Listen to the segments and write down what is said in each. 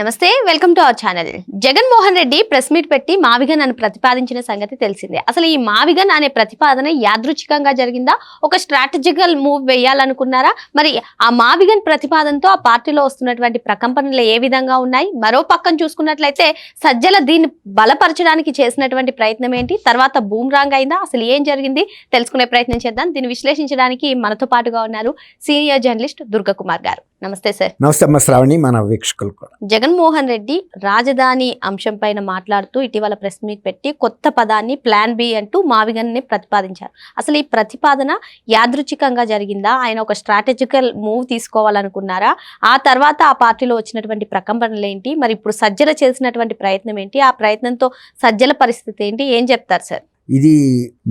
నమస్తే, welcome to our channel. Jaganmohan Reddy press meet పెట్టి మావిగన్ అని ప్రతిపాదించిన సంగతి తెలిసిందే. అసలు ఈ మావిగన్ అనే ప్రతిపాదన యాదృచ్ఛికంగా జరిగిందా, ఒక స్ట్రాటజికల్ మూవ్ వేయాలనుకున్నారా? మరి ఆ మావిగన్ ప్రతిపాదనతో ఆ పార్టీలో వస్తున్నటువంటి ప్రకంపనలు ఏ విధంగా ఉన్నాయి? మరో పక్కన చూసుకున్నట్లయితే సజ్జల దీన్ని బలపరచడానికి చేసినటువంటి ప్రయత్నం ఏంటి? తర్వాత బూమ్రాంగ్ అయిందా? అసలు ఏం జరిగింది తెలుసుకునే ప్రయత్నం చేద్దాం. దీన్ని విశ్లేషించడానికి మనతో పాటుగా ఉన్నారు సీనియర్ జర్నలిస్ట్ దుర్గకుమార్ గారు. నమస్తే సార్. నమస్తే అమ్మ శ్రావణి, మన వీక్షకులు కూడా. జగన్మోహన్ రెడ్డి రాజధాని అంశం పైన మాట్లాడుతూ ఇటీవల ప్రెస్ మీట్ పెట్టి కొత్త పదాన్ని ప్లాన్ బి అంటూ మావిగన్ని ప్రతిపాదించారు. అసలు ఈ ప్రతిపాదన యాదృచ్ఛికంగా జరిగిందా? ఆయన ఒక స్ట్రాటజికల్ మూవ్ తీసుకోవాలనుకున్నారా? ఆ తర్వాత ఆ పార్టీలో వచ్చినటువంటి ప్రకంపనలు ఏంటి? మరి ఇప్పుడు సజ్జల చేసినటువంటి ప్రయత్నం ఏంటి? ఆ ప్రయత్నంతో సజ్జల పరిస్థితి ఏంటి? ఏం చెప్తారు సార్? ఇది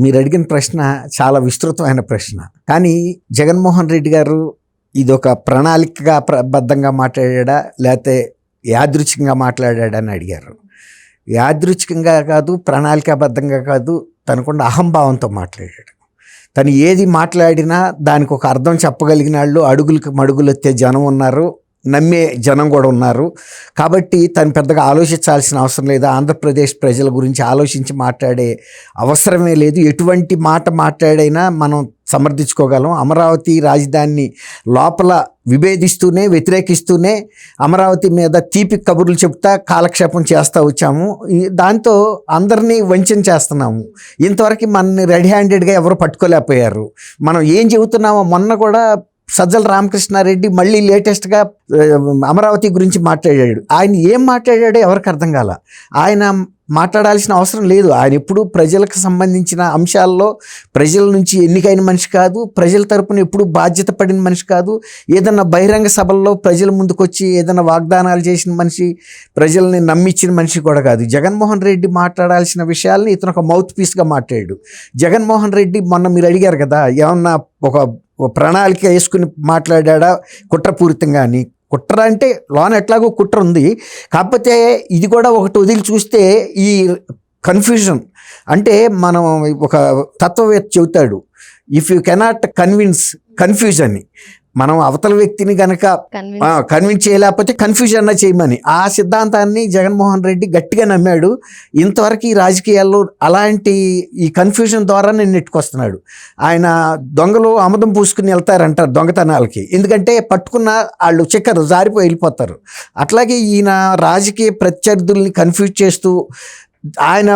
మీరు అడిగిన ప్రశ్న చాలా విస్తృతమైన ప్రశ్న. కానీ జగన్మోహన్ రెడ్డి గారు ఇది ఒక ప్రణాళికగా బద్ధంగా మాట్లాడా లేకపోతే యాదృచ్ఛికంగా మాట్లాడాడని అడిగారు. యాదృచ్ఛికంగా కాదు, ప్రణాళికాబద్ధంగా కాదు, తనకున్న అహంభావంతో మాట్లాడాడు. తను ఏది మాట్లాడినా దానికి ఒక అర్థం చెప్పగలిగిన వాళ్ళు అడుగులకు మడుగులు ఎత్తే జనం ఉన్నారు, నమ్మే జనం కూడా ఉన్నారు. కాబట్టి తను పెద్దగా ఆలోచించాల్సిన అవసరం లేదు. ఆంధ్రప్రదేశ్ ప్రజల గురించి ఆలోచించి మాట్లాడే అవసరమే లేదు. ఎటువంటి మాట మాట్లాడైనా మనం సమర్థించుకోగలం. అమరావతి రాజధానిని లోపల విభేదిస్తూనే, వ్యతిరేకిస్తూనే అమరావతి మీద తీపి కబుర్లు చెప్తా కాలక్షేపం చేస్తూ వచ్చాము. దాంతో అందరినీ వంచన చేస్తున్నాము. ఇంతవరకు మనని రెడీ హ్యాండెడ్గా ఎవరు పట్టుకోలేకపోయారు. మనం ఏం చెబుతున్నామో మొన్న కూడా సజ్జల రామకృష్ణారెడ్డి మళ్ళీ లేటెస్ట్గా అమరావతి గురించి మాట్లాడాడు. ఆయన ఏం మాట్లాడాడో ఎవరికి అర్థం కాల. ఆయన మాట్లాడాల్సిన అవసరం లేదు. ఆయన ఎప్పుడు ప్రజలకు సంబంధించిన అంశాల్లో ప్రజల నుంచి ఎన్నికైన మనిషి కాదు, ప్రజల తరపున ఎప్పుడు బాధ్యత పడిన మనిషి కాదు. ఏదన్నా బహిరంగ సభల్లో ప్రజల ముందుకు వచ్చి ఏదైనా వాగ్దానాలు చేసిన మనిషి, ప్రజల్ని నమ్మించిన మనిషి కూడా కాదు. జగన్మోహన్ రెడ్డి మాట్లాడాల్సిన విషయాల్ని ఇతను ఒక మౌత్ పీస్గా మాట్లాడాడు. జగన్మోహన్ రెడ్డి మొన్న మీరు అడిగారు కదా, ఏమన్నా ఒక ప్రణాళిక వేసుకుని మాట్లాడా కుట్రపూరితంగా అని. కుట్ర అంటే లోన ఎట్లాగో కుట్ర ఉంది. కాకపోతే ఇది కూడా ఒకటి వదిలి చూస్తే ఈ కన్ఫ్యూజన్ అంటే, మనం ఒక తత్వవేత్త చెబుతాడు, ఇఫ్ యూ కెనాట్ కన్ఫ్యూజ్ అని. మనం అవతల వ్యక్తిని కనుక కన్విన్స్ చేయలేకపోతే కన్ఫ్యూజన్ అన్న చేయమని. ఆ సిద్ధాంతాన్ని జగన్మోహన్ రెడ్డి గట్టిగా నమ్మాడు. ఇంతవరకు ఈ రాజకీయాల్లో అలాంటి ఈ కన్ఫ్యూజన్ ద్వారా నేను నెట్టుకొస్తున్నాడు. ఆయన దొంగలు ఆముదం పూసుకుని వెళ్తారంటారు దొంగతనాలకి, ఎందుకంటే పట్టుకున్న వాళ్ళు చెక్కరు, జారిపోయి వెళ్ళిపోతారు. అట్లాగే ఈయన రాజకీయ ప్రత్యర్థుల్ని కన్ఫ్యూజ్ చేస్తూ ఆయన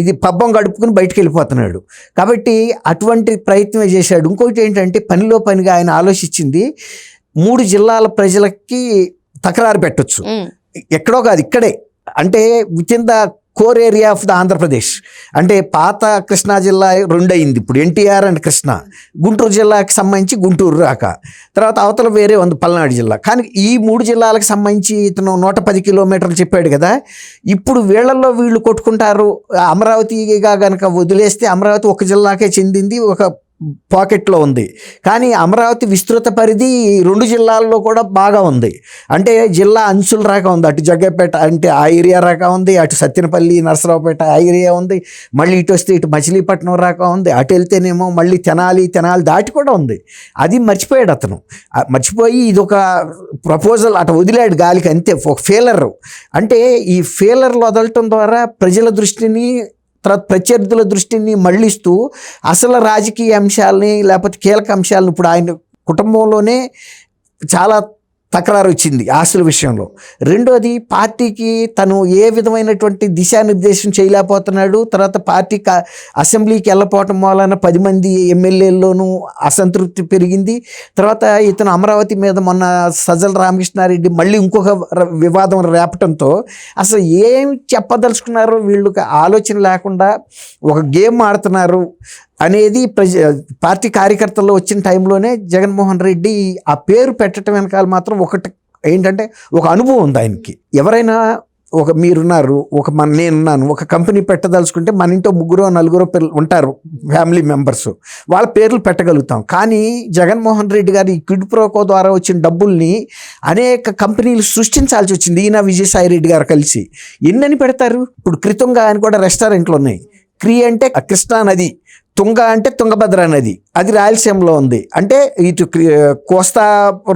ఇది పబ్బం గడుపుకుని బయటకు వెళ్ళిపోతున్నాడు. కాబట్టి అటువంటి ప్రయత్నమే చేశాడు. ఇంకొకటి ఏంటంటే, పనిలో పనిగా ఆయన ఆలోచించింది 3 జిల్లాల ప్రజలకి తకరారు పెట్టొచ్చు. ఎక్కడో కాదు, ఇక్కడే. అంటే with in the core area of the Andhra Pradesh. అంటే పాత కృష్ణా జిల్లా 2 అయింది ఇప్పుడు, ఎన్టీఆర్ అండ్ కృష్ణ. గుంటూరు జిల్లాకి సంబంధించి గుంటూరు రాక, తర్వాత అవతల వేరే ఉంది పల్నాడు జిల్లా. కానీ ఈ 3 జిల్లాలకు సంబంధించి ఇతను 110 కిలోమీటర్లు చెప్పాడు కదా. ఇప్పుడు వీళ్ళల్లో వీళ్ళు కొట్టుకుంటారు. అమరావతిగా కనుక వదిలేస్తే అమరావతి ఒక జిల్లాకే చెందింది, ఒక పాకెట్లో ఉంది. కానీ అమరావతి విస్తృత పరిధి 2 జిల్లాల్లో కూడా బాగా ఉంది. అంటే జిల్లా అంచుల రాక ఉంది. అటు జగ్గపేట అంటే ఆ ఏరియా రాక ఉంది, అటు సత్యనపల్లి నరసరావుపేట ఆ ఏరియా ఉంది, మళ్ళీ ఇటు వస్తే ఇటు మచిలీపట్నం రాక ఉంది, అటు వెళ్తేనేమో మళ్ళీ తెనాలి దాటి కూడా ఉంది. అది మర్చిపోయాడు అతను. మర్చిపోయి ఇదొక ప్రపోజల్ అటు వదిలాడు గాలికి, అంతే. ఒక ఫెయిలర్. అంటే ఈ ఫెయిలర్లు వదలటం ద్వారా ప్రజల దృష్టిని, తర్వాత ప్రత్యర్థుల దృష్టిని మళ్ళిస్తూ అసలు రాజకీయ అంశాలని లేకపోతే కీలక అంశాలను, ఇప్పుడు ఆయన కుటుంబంలోనే చాలా తకరారు వచ్చింది ఆస్తుల విషయంలో. రెండోది, పార్టీకి తను ఏ విధమైనటువంటి దిశానిర్దేశం చేయలేకపోతున్నాడు. తర్వాత పార్టీ అసెంబ్లీకి వెళ్ళపోవటం వలన 10 మంది ఎమ్మెల్యేల్లోనూ అసంతృప్తి పెరిగింది. తర్వాత ఇతను అమరావతి మీద మొన్న సజ్జల రామకృష్ణారెడ్డి మళ్ళీ ఇంకొక వివాదం రేపటంతో అసలు ఏం చెప్పదలుచుకున్నారో వీళ్ళకి ఆలోచన లేకుండా ఒక గేమ్ ఆడుతున్నారు అనేది పార్టీ కార్యకర్తల్లో వచ్చిన టైంలోనే జగన్మోహన్ రెడ్డి ఆ పేరు పెట్టడం వెనకాల మాత్రం ఒకటి ఏంటంటే, ఒక అనుభవం ఉంది ఆయనకి. ఎవరైనా మీరున్నారు, నేనున్నాను, ఒక కంపెనీ పెట్టదలుచుకుంటే మన ఇంట్లో 3-4 ఉంటారు ఫ్యామిలీ మెంబర్స్, వాళ్ళ పేర్లు పెట్టగలుగుతాం. కానీ జగన్మోహన్ రెడ్డి గారు ఈ క్విడ్ ప్రోకో ద్వారా వచ్చిన డబ్బుల్ని అనేక కంపెనీలు సృష్టించాల్సి వచ్చింది. ఈయన విజయసాయి రెడ్డి గారు కలిసి ఎన్నని పెడతారు. ఇప్పుడు కృతంగా ఆయన కూడా రెస్టారెంట్లు ఉన్నాయి. అంటే కృష్ణా నది, తుంగ అంటే తుంగభద్ర నది, అది రాయలసీమలో ఉంది. అంటే ఇటు కోస్తా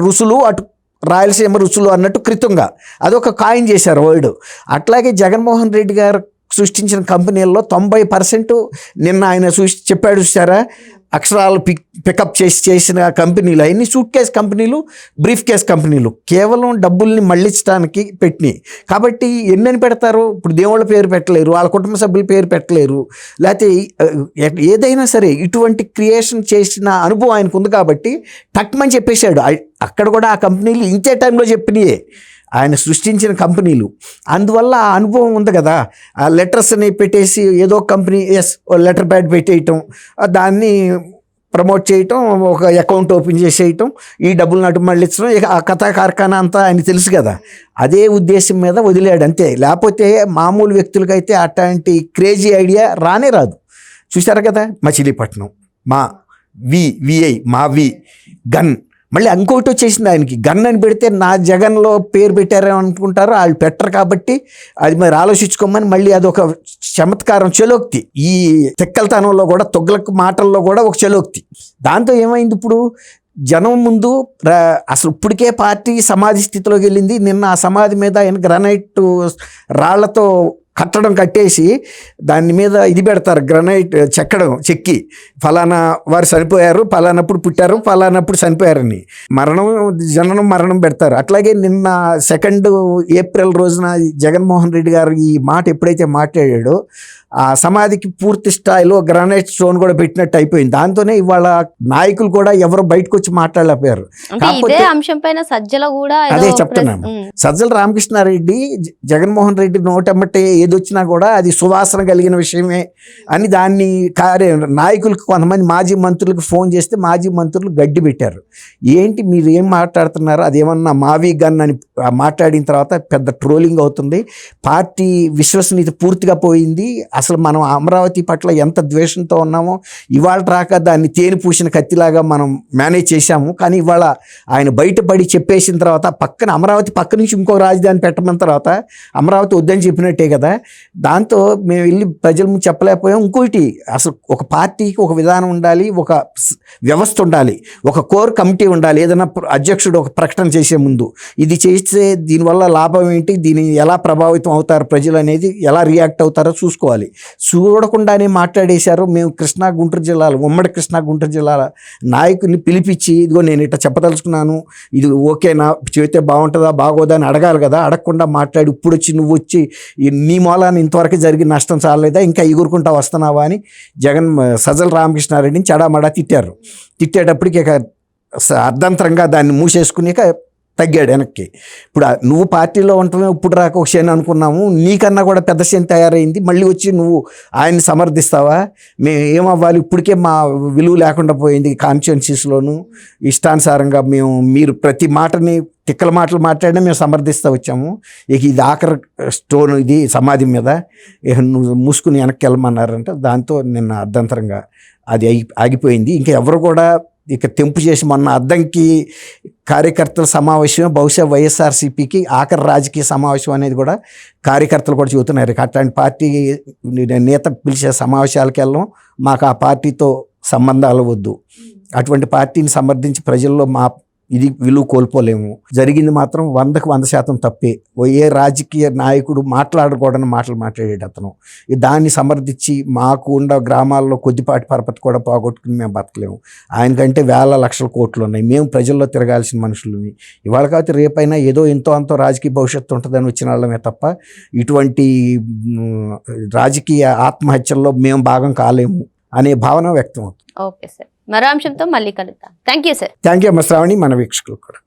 రుసులు, అటు రాయలసీమ రుచులు అన్నట్టు కృతంగా అదొక కాయిన్ చేశారు వర్డ్. అట్లాగే జగన్మోహన్ రెడ్డి గారు సృష్టించిన కంపెనీల్లో 90% నిన్న ఆయన చెప్పాడు చూసారా, అక్షరాలు పికప్ చేసిన కంపెనీలు అన్ని సూట్ కేస్ కంపెనీలు, బ్రీఫ్ కేస్ కంపెనీలు కేవలం డబ్బుల్ని మళ్ళించడానికి పెట్టినాయి. కాబట్టి ఎన్నని పెడతారు? ఇప్పుడు దేవుళ్ళ పేరు పెట్టలేరు, వాళ్ళ కుటుంబ సభ్యుల పేరు పెట్టలేరు, లేకపోతే ఏదైనా సరే ఇటువంటి క్రియేషన్ చేసిన అనుభవం ఆయనకు ఉంది కాబట్టి టక్మని చెప్పేశాడు. అక్కడ కూడా ఆ కంపెనీలు ఇంతే టైంలో చెప్పినాయే ఆయన సృష్టించిన కంపెనీలు. అందువల్ల ఆ అనుభవం ఉంది కదా, ఆ లెటర్స్ని పెట్టేసి ఏదో కంపెనీ లెటర్ ప్యాడ్ పెట్టేయటం, దాన్ని ప్రమోట్ చేయటం, ఒక అకౌంట్ ఓపెన్ చేసేయటం, ఈ డబ్బులు నటు మళ్ళించడం, ఇక ఆ కథా కార్ఖానా అంతా ఆయన తెలుసు కదా. అదే ఉద్దేశం మీద వదిలేడు అంతే. లేకపోతే మామూలు వ్యక్తులకైతే అట్లాంటి క్రేజీ ఐడియా రానే రాదు. చూశారు కదా, మచిలీపట్నం విఐ మావి గన్, మళ్ళీ ఇంకోటి వచ్చేసింది ఆయనకి, గన్ అని పెడితే నా జగన్లో పేరు పెట్టారని అనుకుంటారు, వాళ్ళు పెట్టరు కాబట్టి అది మరి ఆలోచించుకోమని మళ్ళీ అదొక చమత్కారం, చలోక్తి. ఈ తెక్కలతనంలో కూడా, తొగ్లక్ మాటల్లో కూడా ఒక చలోక్తి. దాంతో ఏమైంది, ఇప్పుడు జనం ముందు అసలు ఇప్పటికే పార్టీ సమాధి స్థితిలోకి వెళ్ళింది. నిన్న ఆ సమాధి మీద ఆయన గ్రానైట్ రాళ్లతో కట్టేసి దాని మీద ఇది పెడతారు, గ్రనైట్ చెక్కి ఫలానా వారు చనిపోయారు, ఫలానప్పుడు పుట్టారు, ఫలానప్పుడు చనిపోయారని మరణం పెడతారు. అట్లాగే నిన్న 2 ఏప్రిల్ రోజున జగన్మోహన్ రెడ్డి గారు ఈ మాట ఎప్పుడైతే మాట్లాడాడో ఆ సమాధికి పూర్తి స్థాయిలో గ్రానైట్ స్టోన్ కూడా పెట్టినట్టు అయిపోయింది. దాంతోనే ఇవాళ నాయకులు కూడా ఎవరు బయటకు వచ్చి మాట్లాడలేకపోయారు. అదే చెప్తున్నాను, సజ్జల రామకృష్ణారెడ్డి జగన్మోహన్ రెడ్డి నోటమ్మటే ఏదొచ్చినా కూడా అది సువాసన కలిగిన విషయమే అని దాన్ని నాయకులకు కొంతమంది మాజీ మంత్రులకు ఫోన్ చేస్తే మాజీ మంత్రులు గడ్డి పెట్టారు. ఏంటి మీరు ఏం మాట్లాడుతున్నారు, అదేమన్నా మావి గన్ అని మాట్లాడిన తర్వాత పెద్ద ట్రోలింగ్ అవుతుంది. పార్టీ విశ్వసనీయత పూర్తిగా పోయింది. అసలు మనం అమరావతి పట్ల ఎంత ద్వేషంతో ఉన్నామో ఇవాళ రాక దాన్ని తేనె పూసిన కత్తిలాగా మనం మేనేజ్ చేశాము. కానీ ఇవాళ ఆయన బయటపడి చెప్పేసిన తర్వాత అమరావతి పక్క నుంచి ఇంకో రాజధాని పెట్టమన్న తర్వాత అమరావతి వద్దని చెప్పినట్టే కదా. దాంతో మేము వెళ్ళి ప్రజల ముందు చెప్పలేకపోయాం. ఇంకోటి, అసలు ఒక పార్టీకి ఒక విధానం ఉండాలి, ఒక వ్యవస్థ ఉండాలి, ఒక కోర్ కమిటీ ఉండాలి. ఏదైనా అధ్యక్షుడు ఒక ప్రకటన చేసే ముందు ఇది చేస్తే దీనివల్ల లాభం ఏంటి, దీని ఎలా ప్రభావితం అవుతారు ప్రజలు అనేది, ఎలా రియాక్ట్ అవుతారో చూసుకోవాలి. చూడకుండానే మాట్లాడేశారు. మేము కృష్ణా గుంటూరు జిల్లాలో, ఉమ్మడి కృష్ణా గుంటూరు జిల్లాల నాయకుడిని పిలిపించి ఇదిగో నేను ఇట్లా చెప్పదలుచుకున్నాను, ఇది ఓకేనా, చెబితే బాగుంటుందా బాగోదా అని అడగాలి కదా. అడగకుండా మాట్లాడి ఇప్పుడు వచ్చి నువ్వు వచ్చి నీ మూలాన్ని ఇంతవరకు జరిగిన నష్టం చాలేదా, ఇంకా ఎగురుకుంటా వస్తున్నావా అని సజ్జల రామకృష్ణారెడ్డిని చెడామడా తిట్టారు. తిట్టేటప్పటికి ఇక అర్ధంతరంగా దాన్ని మూసేసుకుని తగ్గాడు వెనక్కి. ఇప్పుడు నువ్వు పార్టీలో ఉండటమే ఇప్పుడు రాక ఒక శని అనుకున్నాము, నీకన్నా కూడా పెద్ద శని తయారైంది, మళ్ళీ వచ్చి నువ్వు ఆయన్ని సమర్థిస్తావా? మేము ఏమవ్వాలి, ఇప్పటికే మా విలువ లేకుండా పోయింది కాన్స్టిట్యున్సీస్లోను. ఇష్టానుసారంగా మీరు ప్రతి మాటని తిక్కల మాటలు మాట్లాడినా మేము సమర్థిస్తూ వచ్చాము. ఇక ఇది ఆఖరి స్టోన్, ఇది సమాధి మీద నువ్వు మూసుకుని వెనక్కి వెళ్ళమన్నారంటే దాంతో నిన్న అర్ధంతరంగా అది ఆగిపోయింది. ఇంకా ఎవరు కూడా ఇక తెంపు చేసి మొన్న అద్దంకి కార్యకర్తల సమావేశమే బహుశా వైఎస్ఆర్సీపీకి ఆఖరి రాజకీయ సమావేశం అనేది కూడా కార్యకర్తలు కూడా చెబుతున్నారు. అట్లాంటి పార్టీ నేత పిలిచే సమావేశాలకు వెళ్ళడం, మాకు ఆ పార్టీతో సంబంధాలు వద్దు, అటువంటి పార్టీని సమర్థించి ప్రజల్లో ఇది విలువ కోల్పోలేము. జరిగింది మాత్రం 100కు 100% తప్పే. ఏ రాజకీయ నాయకుడు మాట్లాడకూడని మాటలు మాట్లాడేది అతను. దాన్ని సమర్థించి మాకు ఉన్న గ్రామాల్లో కొద్దిపాటి పరపతి కూడా పోగొట్టుకుని మేము బతకలేము. ఆయనకంటే వేల లక్షల కోట్లు ఉన్నాయి. మేము ప్రజల్లో తిరగాల్సిన మనుషులని. ఇవాళ కాకపోతే రేపైనా ఏదో ఎంతో అంతో రాజకీయ భవిష్యత్తు ఉంటుందని వచ్చిన వాళ్ళమే తప్ప ఇటువంటి రాజకీయ ఆత్మహత్యల్లో మేము భాగం కాలేము అనే భావన వ్యక్తం అవుతుంది. ఓకే సార్, మరో అంశంతో మళ్ళీ కలుద్దాం. Thank you sir. Thank you అమ్మ శ్రావణి, మన వీక్షకులు కూడా.